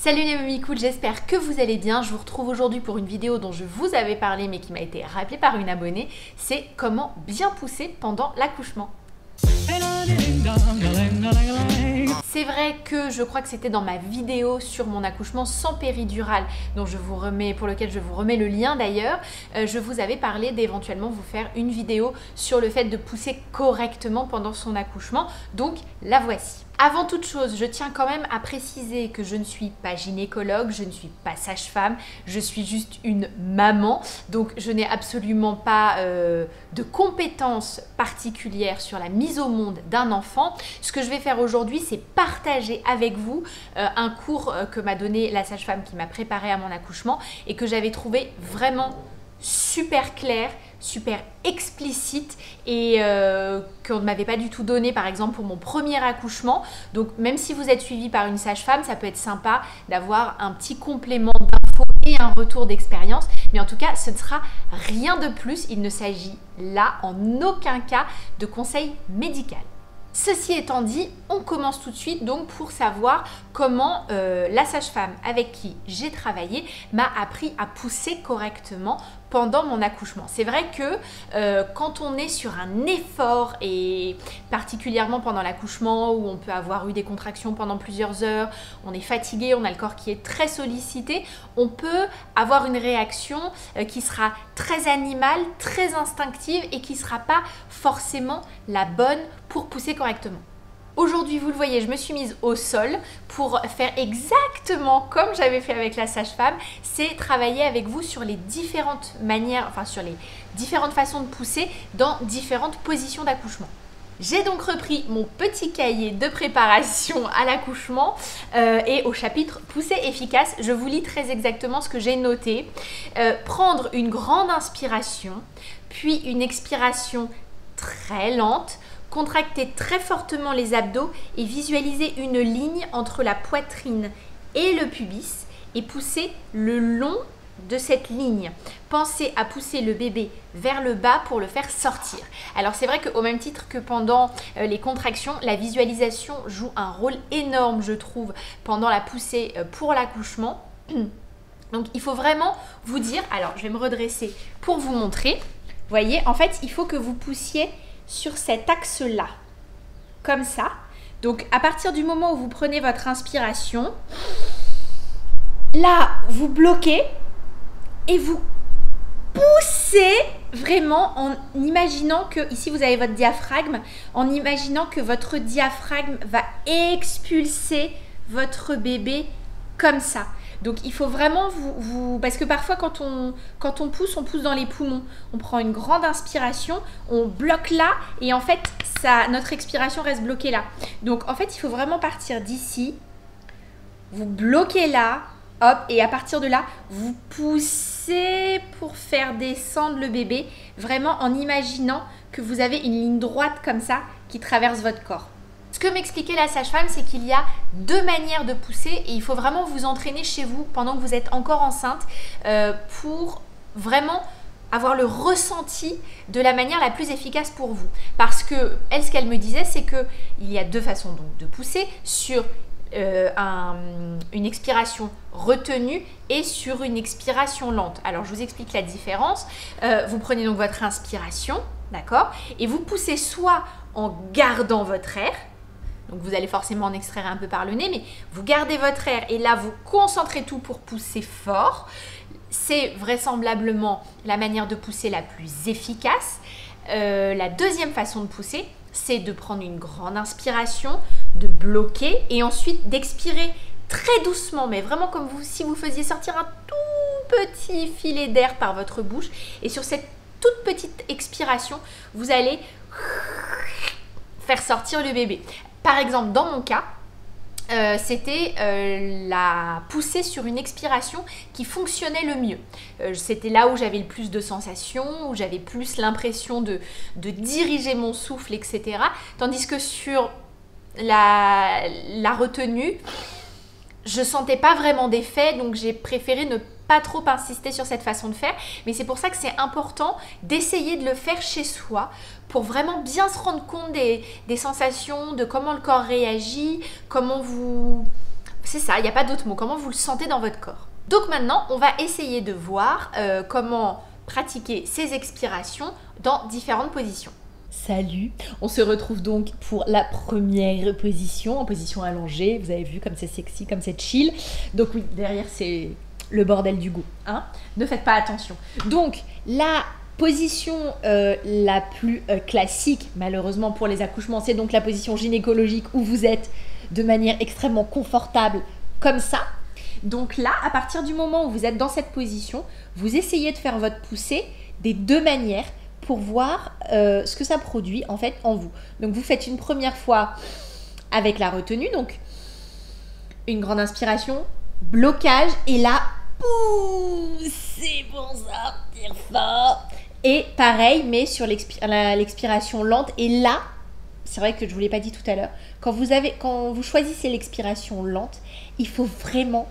Salut les mamies cool, j'espère que vous allez bien. Je vous retrouve aujourd'hui pour une vidéo dont je vous avais parlé mais qui m'a été rappelée par une abonnée. C'est comment bien pousser pendant l'accouchement. C'est vrai que je crois que c'était dans ma vidéo sur mon accouchement sans péridurale, dont pour lequel je vous remets le lien d'ailleurs. Je vous avais parlé d'éventuellement vous faire une vidéo sur le fait de pousser correctement pendant son accouchement. Donc la voici. Avant toute chose, je tiens quand même à préciser que je ne suis pas gynécologue, je ne suis pas sage-femme, je suis juste une maman. Donc je n'ai absolument pas de compétences particulières sur la mise au monde d'un enfant. Ce que je vais faire aujourd'hui, c'est partager avec vous un cours que m'a donné la sage-femme qui m'a préparée à mon accouchement et que j'avais trouvé vraiment super clair, super explicite et qu'on ne m'avait pas du tout donné par exemple pour mon premier accouchement. Donc même si vous êtes suivi par une sage-femme, ça peut être sympa d'avoir un petit complément d'infos et un retour d'expérience. Mais en tout cas, ce ne sera rien de plus. Il ne s'agit là en aucun cas de conseil médical. Ceci étant dit, on commence tout de suite donc pour savoir comment la sage-femme avec qui j'ai travaillé m'a appris à pousser correctement pendant mon accouchement. C'est vrai que quand on est sur un effort et particulièrement pendant l'accouchement où on peut avoir eu des contractions pendant plusieurs heures, on est fatigué, on a le corps qui est très sollicité, on peut avoir une réaction qui sera très animale, très instinctive et qui ne sera pas forcément la bonne pour pousser correctement. Aujourd'hui, vous le voyez, je me suis mise au sol pour faire exactement comme j'avais fait avec la sage-femme, c'est travailler avec vous sur les différentes manières, enfin sur les différentes façons de pousser dans différentes positions d'accouchement. J'ai donc repris mon petit cahier de préparation à l'accouchement et au chapitre pousser efficace, je vous lis très exactement ce que j'ai noté. Prendre une grande inspiration, puis une expiration très lente. Contractez très fortement les abdos et visualisez une ligne entre la poitrine et le pubis et poussez le long de cette ligne. Pensez à pousser le bébé vers le bas pour le faire sortir. Alors c'est vrai qu'au même titre que pendant les contractions, la visualisation joue un rôle énorme, je trouve, pendant la poussée pour l'accouchement. Donc il faut vraiment vous dire, alors je vais me redresser pour vous montrer. Vous voyez, en fait, il faut que vous poussiez sur cet axe-là, comme ça. Donc, à partir du moment où vous prenez votre inspiration, là, vous bloquez et vous poussez vraiment en imaginant que, ici vous avez votre diaphragme, en imaginant que votre diaphragme va expulser votre bébé comme ça. Donc il faut vraiment parce que parfois quand on pousse dans les poumons. On prend une grande inspiration, on bloque là et en fait notre expiration reste bloquée là. Donc en fait il faut vraiment partir d'ici, vous bloquez là, hop, et à partir de là, vous poussez pour faire descendre le bébé, vraiment en imaginant que vous avez une ligne droite comme ça qui traverse votre corps. Ce que m'expliquait la sage-femme, c'est qu'il y a deux manières de pousser et il faut vraiment vous entraîner chez vous pendant que vous êtes encore enceinte pour vraiment avoir le ressenti de la manière la plus efficace pour vous. Parce que elle, ce qu'elle me disait, c'est qu'il y a deux façons donc de pousser sur une expiration retenue et sur une expiration lente. Alors je vous explique la différence. Vous prenez donc votre inspiration, d'accord, et vous poussez soit en gardant votre air. Donc vous allez forcément en extraire un peu par le nez, mais vous gardez votre air et là vous concentrez tout pour pousser fort. C'est vraisemblablement la manière de pousser la plus efficace. La deuxième façon de pousser, c'est de prendre une grande inspiration, de bloquer et ensuite d'expirer très doucement, mais vraiment comme si vous faisiez sortir un tout petit filet d'air par votre bouche. Et sur cette toute petite expiration, vous allez faire sortir le bébé. Par exemple, dans mon cas, c'était la poussée sur une expiration qui fonctionnait le mieux. C'était là où j'avais le plus de sensations, où j'avais plus l'impression de diriger mon souffle, etc. Tandis que sur la retenue, je ne sentais pas vraiment d'effet, donc j'ai préféré ne pas trop insister sur cette façon de faire. Mais c'est pour ça que c'est important d'essayer de le faire chez soi pour vraiment bien se rendre compte des sensations, de comment le corps réagit, comment vous C'est ça, il n'y a pas d'autre mot. Comment vous le sentez dans votre corps. Donc maintenant, on va essayer de voir comment pratiquer ces expirations dans différentes positions. Salut, on se retrouve donc pour la première position, en position allongée. Vous avez vu comme c'est sexy, comme c'est chill. Donc oui, derrière c'est le bordel du goût, hein. Ne faites pas attention. Donc la position la plus classique, malheureusement pour les accouchements, c'est donc la position gynécologique où vous êtes de manière extrêmement confortable, comme ça. Donc là, à partir du moment où vous êtes dans cette position, vous essayez de faire votre poussée des deux manières pour voir ce que ça produit en fait en vous. Donc vous faites une première fois avec la retenue, donc une grande inspiration, blocage, et là, poussez pour sortir fort. Et pareil, mais sur l'expiration lente, et là, c'est vrai que je ne vous l'ai pas dit tout à l'heure, quand vous choisissez l'expiration lente, il faut vraiment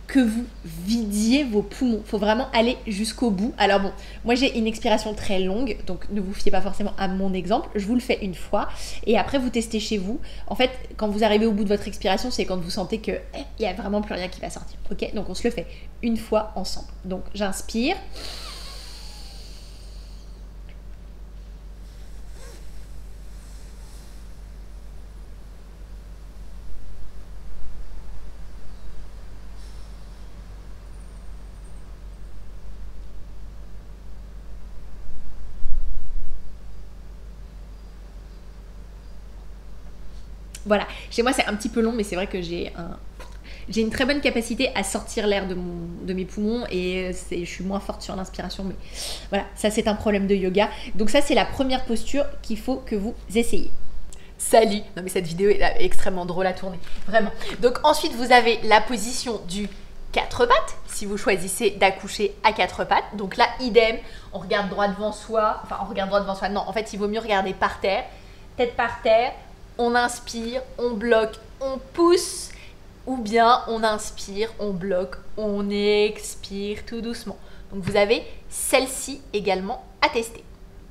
que vous vidiez vos poumons. Il faut vraiment aller jusqu'au bout. Alors bon, moi j'ai une expiration très longue, donc ne vous fiez pas forcément à mon exemple. Je vous le fais une fois et après vous testez chez vous. En fait, quand vous arrivez au bout de votre expiration, c'est quand vous sentez que il n'y a vraiment plus rien qui va sortir. Ok, donc on se le fait une fois ensemble. Donc j'inspire. Voilà, chez moi c'est un petit peu long, mais c'est vrai que j'ai une très bonne capacité à sortir l'air de mes poumons et je suis moins forte sur l'inspiration, mais voilà, ça c'est un problème de yoga. Donc ça c'est la première posture qu'il faut que vous essayiez. Salut! Non mais cette vidéo est extrêmement drôle à tourner, vraiment. Donc ensuite vous avez la position du 4 pattes, si vous choisissez d'accoucher à 4 pattes. Donc là, idem, on regarde droit devant soi, enfin on regarde droit devant soi, non, en fait il vaut mieux regarder par terre, tête par terre. On inspire, on bloque, on pousse, ou bien on inspire, on bloque, on expire tout doucement. Donc vous avez celle-ci également à tester.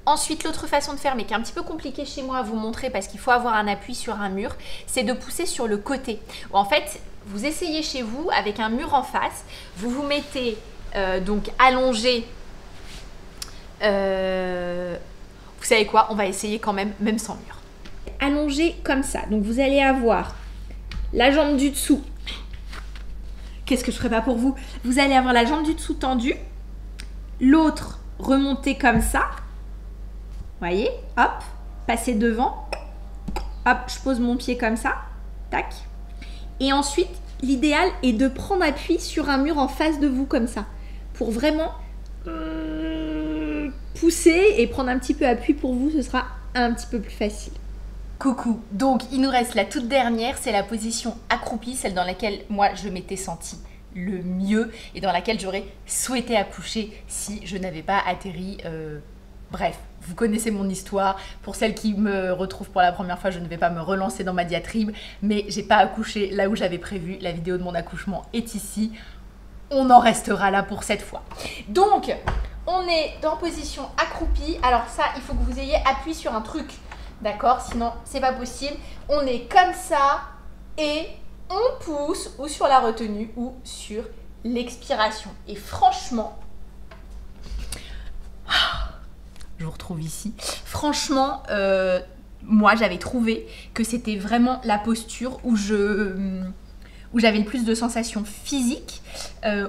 Ensuite, l'autre façon de faire, mais qui est un petit peu compliquée chez moi à vous montrer parce qu'il faut avoir un appui sur un mur, c'est de pousser sur le côté. En fait, vous essayez chez vous avec un mur en face, vous vous mettez donc allongé. Vous savez quoi? On va essayer quand même sans mur. Allongé comme ça. Donc vous allez avoir la jambe du dessous. Qu'est-ce que je ferai pas pour vous? Vous allez avoir la jambe du dessous tendue, l'autre remontée comme ça. Voyez, hop, passer devant. Hop, je pose mon pied comme ça. Tac. Et ensuite, l'idéal est de prendre appui sur un mur en face de vous comme ça, pour vraiment pousser et prendre un petit peu appui pour vous. Ce sera un petit peu plus facile. Coucou, donc il nous reste la toute dernière, c'est la position accroupie, celle dans laquelle moi je m'étais sentie le mieux et dans laquelle j'aurais souhaité accoucher si je n'avais pas atterri. Bref, vous connaissez mon histoire. Pour celles qui me retrouvent pour la première fois, je ne vais pas me relancer dans ma diatribe, mais j'ai pas accouché là où j'avais prévu. La vidéo de mon accouchement est ici. On en restera là pour cette fois. Donc, on est en position accroupie. Alors ça, il faut que vous ayez appui sur un truc. D'accord? Sinon, c'est pas possible. On est comme ça et on pousse ou sur la retenue ou sur l'expiration. Et franchement, je vous retrouve ici. Franchement, moi, j'avais trouvé que c'était vraiment la posture où j'avais le plus de sensations physiques,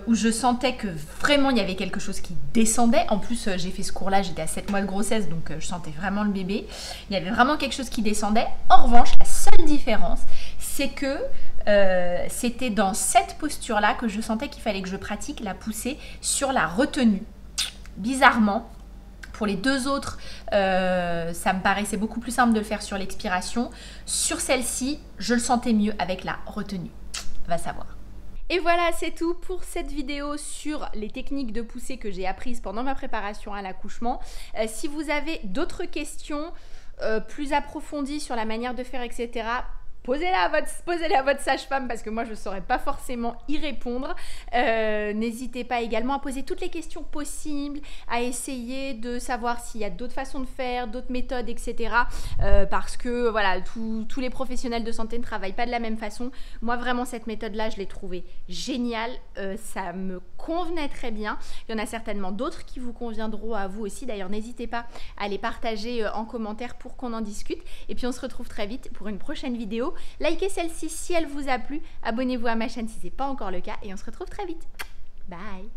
où je sentais que vraiment il y avait quelque chose qui descendait. En plus, j'ai fait ce cours-là, j'étais à 7 mois de grossesse, donc je sentais vraiment le bébé. Il y avait vraiment quelque chose qui descendait. En revanche, la seule différence, c'est que c'était dans cette posture-là que je sentais qu'il fallait que je pratique la poussée sur la retenue. Bizarrement, pour les deux autres, ça me paraissait beaucoup plus simple de le faire sur l'expiration. Sur celle-ci, je le sentais mieux avec la retenue. Va savoir. Et voilà, c'est tout pour cette vidéo sur les techniques de poussée que j'ai apprises pendant ma préparation à l'accouchement. Si vous avez d'autres questions plus approfondies sur la manière de faire, etc., posez-la à votre sage-femme parce que moi je ne saurais pas forcément y répondre. N'hésitez pas également à poser toutes les questions possibles, à essayer de savoir s'il y a d'autres façons de faire, d'autres méthodes, etc. Parce que voilà, tous les professionnels de santé ne travaillent pas de la même façon. Moi vraiment cette méthode-là, je l'ai trouvée géniale. Ça me convenait très bien. Il y en a certainement d'autres qui vous conviendront à vous aussi. D'ailleurs, n'hésitez pas à les partager en commentaire pour qu'on en discute. Et puis on se retrouve très vite pour une prochaine vidéo. Likez celle-ci si elle vous a plu. Abonnez-vous à ma chaîne si ce n'est pas encore le cas. Et on se retrouve très vite. Bye.